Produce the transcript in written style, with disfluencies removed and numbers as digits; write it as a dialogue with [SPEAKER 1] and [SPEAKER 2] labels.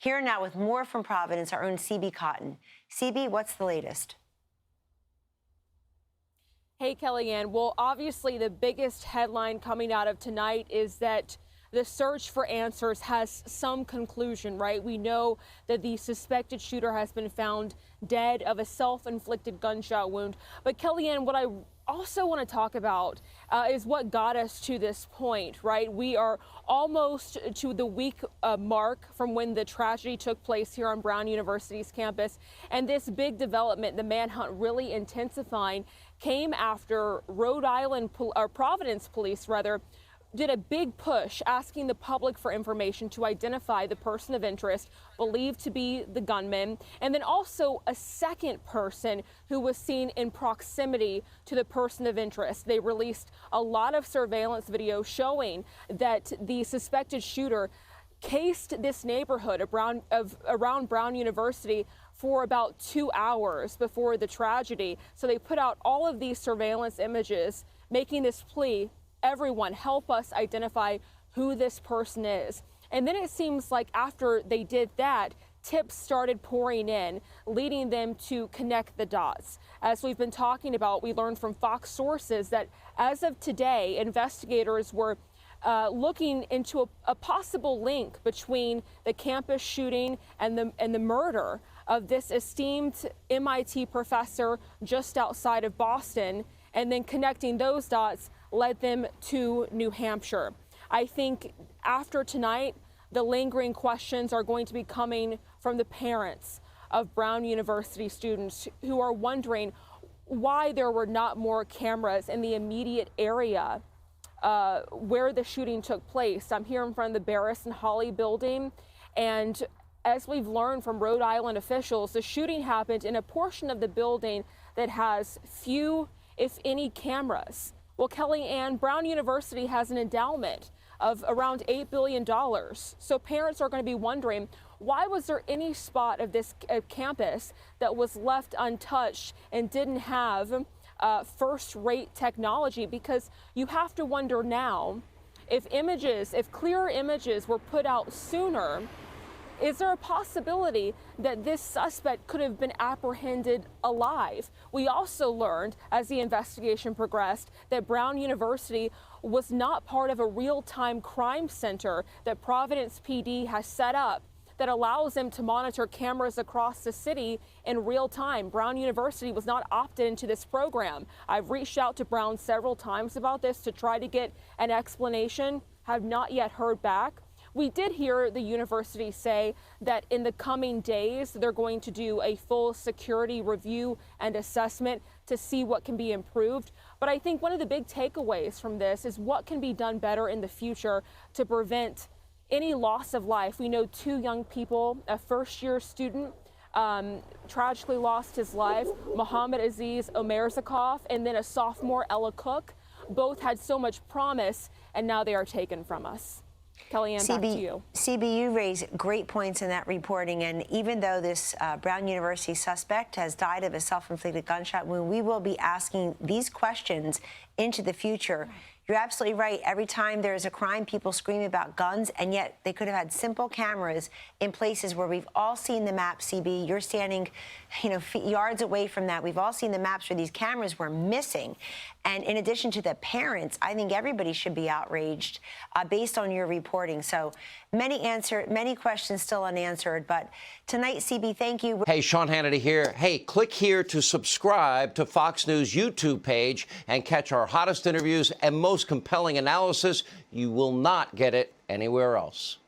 [SPEAKER 1] Here now with more from Providence, our own CB Cotton. CB, what's the latest?
[SPEAKER 2] Hey, Kellyanne. Well, obviously, the biggest headline coming out of tonight is that the search for answers has some conclusion, right? We know that the suspected shooter has been found dead of a self-inflicted gunshot wound. But Kellyanne, what I also want to talk about is what got us to this point, right? We are almost to the week mark from when the tragedy took place here on Brown University's campus. And this big development, the manhunt really intensifying, came after Rhode Island, or Providence police rather, did a big push asking the public for information to identify the person of interest believed to be the gunman, and then also a second person who was seen in proximity to the person of interest. They released a lot of surveillance video showing that the suspected shooter cased this neighborhood around Brown University for about 2 hours before the tragedy. So they put out all of these surveillance images, making this plea: everyone, help us identify who this person is. And then it seems like after they did that, tips started pouring in, leading them to connect the dots. As we've been talking about, we learned from Fox sources that as of today, investigators were looking into a possible link between the campus shooting and the murder of this esteemed MIT professor just outside of Boston, and then connecting those dots led them to New Hampshire. I think after tonight, the lingering questions are going to be coming from the parents of Brown University students who are wondering why there were not more cameras in the immediate area where the shooting took place. I'm here in front of the Barris and Holly building, and as we've learned from Rhode Island officials, the shooting happened in a portion of the building that has few, if any, cameras. Well, Kellyanne, Brown University has an endowment of around $8 billion. So parents are going to be wondering, why was there any spot of this campus that was left untouched and didn't have first-rate technology? Because you have to wonder now, if clearer images were put out sooner, is there a possibility that this suspect could have been apprehended alive? We also learned, as the investigation progressed, that Brown University was not part of a real-time crime center that Providence PD has set up that allows them to monitor cameras across the city in real time. Brown University was not opted into this program. I've reached out to Brown several times about this to try to get an explanation, have not yet heard back. We did hear the university say that in the coming days, they're going to do a full security review and assessment to see what can be improved. But I think one of the big takeaways from this is what can be done better in the future to prevent any loss of life. We know 2 young people, a first-year student tragically lost his life, Muhammad Aziz Omerzakov, and then a sophomore, Ella Cook. Both had so much promise, and now they are taken from us. Kellyanne, back to you.
[SPEAKER 1] CB, you raise great points in that reporting, and even though this Brown University suspect has died of a self-inflicted gunshot wound, we will be asking these questions into the future. You're absolutely right. Every time there's a crime, people scream about guns, and yet they could have had simple cameras in places where we've all seen the map, CB. You're standing, yards away from that. We've all seen the maps where these cameras were missing. And in addition to the parents, I think everybody should be outraged based on your reporting. So many questions still unanswered. But tonight, CB, thank you.
[SPEAKER 3] Hey, Sean Hannity here. Hey, click here to subscribe to Fox News YouTube page and catch our hottest interviews and most compelling analysis. You will not get it anywhere else.